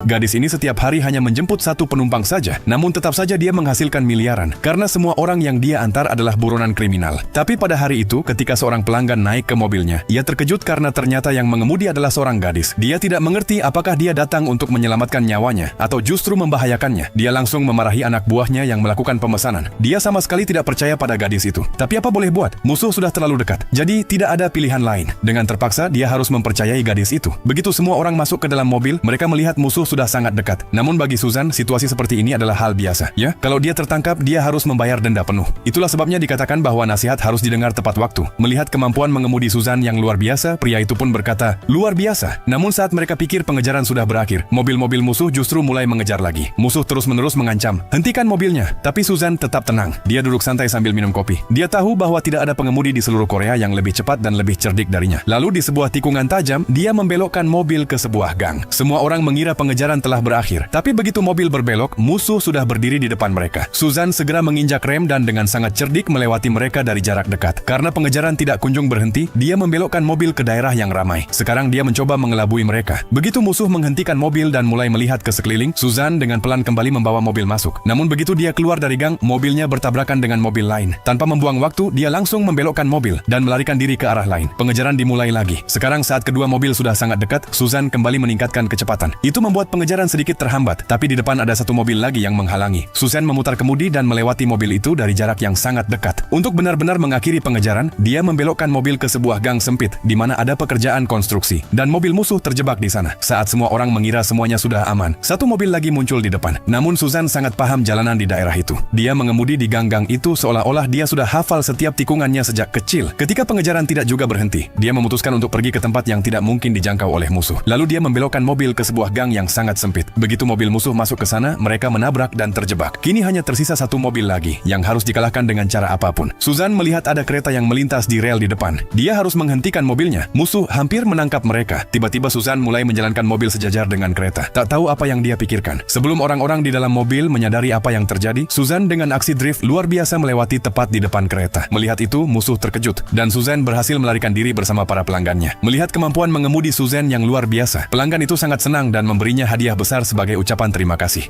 Gadis ini setiap hari hanya menjemput satu penumpang saja, namun tetap saja dia menghasilkan miliaran karena semua orang yang dia antar adalah buronan kriminal. Tapi pada hari itu, ketika seorang pelanggan naik ke mobilnya, ia terkejut karena ternyata yang mengemudi adalah seorang gadis. Dia tidak mengerti apakah dia datang untuk menyelamatkan nyawanya atau justru membahayakannya. Dia langsung memarahi anak buahnya yang melakukan pemesanan. Dia sama sekali tidak percaya pada gadis itu. Tapi apa boleh buat? Musuh sudah terlalu dekat. Jadi tidak ada pilihan lain. Dengan terpaksa, dia harus mempercayai gadis itu. Begitu semua orang masuk ke dalam mobil, mereka melihat musuh sudah sangat dekat. Namun bagi Susan, situasi seperti ini adalah hal biasa. Ya, kalau dia tertangkap, dia harus membayar denda penuh. Itulah sebabnya dikatakan bahwa nasihat harus didengar tepat waktu. Melihat kemampuan mengemudi Susan yang luar biasa, pria itu pun berkata, "Luar biasa." Namun saat mereka pikir pengejaran sudah berakhir, mobil-mobil musuh justru mulai mengejar lagi. Musuh terus-menerus mengancam, "Hentikan mobilnya." Tapi Susan tetap tenang. Dia duduk santai sambil minum kopi. Dia tahu bahwa tidak ada pengemudi di seluruh Korea yang lebih cepat dan lebih cerdik darinya. Lalu di sebuah tikungan tajam, dia membelokkan mobil ke sebuah gang. Semua orang mengira pengejaran telah berakhir. Tapi begitu mobil berbelok, musuh sudah berdiri di depan mereka. Susan segera menginjak rem dan dengan sangat cerdik melewati mereka dari jarak dekat. Karena pengejaran tidak kunjung berhenti, dia membelokkan mobil ke daerah yang ramai. Sekarang dia mencoba mengelabui mereka. Begitu musuh menghentikan mobil dan mulai melihat ke sekeliling, Susan dengan pelan kembali membawa mobil masuk. Namun begitu dia keluar dari gang, mobilnya bertabrakan dengan mobil lain. Tanpa membuang waktu, dia langsung membelokkan mobil dan melarikan diri ke arah lain. Pengejaran dimulai lagi. Sekarang saat kedua mobil sudah sangat dekat, Susan kembali meningkatkan kecepatan. Itu membuat pengejaran sedikit terhambat, tapi di depan ada satu mobil lagi yang menghalangi. Susan memutar kemudi dan melewati mobil itu dari jarak yang sangat dekat. Untuk benar-benar mengakhiri pengejaran, dia membelokkan mobil ke sebuah gang sempit di mana ada pekerjaan konstruksi dan mobil musuh terjebak di sana. Saat semua orang mengira semuanya sudah aman, satu mobil lagi muncul di depan. Namun Susan sangat paham jalanan di daerah itu. Dia mengemudi di gang-gang itu seolah-olah dia sudah hafal setiap tikungannya sejak kecil. Ketika pengejaran tidak juga berhenti, dia memutuskan untuk pergi ke tempat yang tidak mungkin dijangkau oleh musuh. Lalu dia membelokkan mobil ke sebuah gang yang sangat sempit. Begitu mobil musuh masuk ke sana, mereka menabrak dan terjebak. Kini hanya tersisa satu mobil lagi yang harus dikalahkan dengan cara apapun. Susan melihat ada kereta yang melintas di rel di depan. Dia harus menghentikan mobilnya. Musuh hampir menangkap mereka. Tiba-tiba Susan mulai menjalankan mobil sejajar dengan kereta. Tak tahu apa yang dia pikirkan. Sebelum orang-orang di dalam mobil menyadari apa yang terjadi, Susan dengan aksi drift luar biasa melewati tepat di depan kereta. Melihat itu, musuh terkejut dan Susan berhasil melarikan diri bersama para pelanggannya. Melihat kemampuan mengemudi Susan yang luar biasa, pelanggan itu sangat senang dan memberinya hadiah besar sebagai ucapan terima kasih.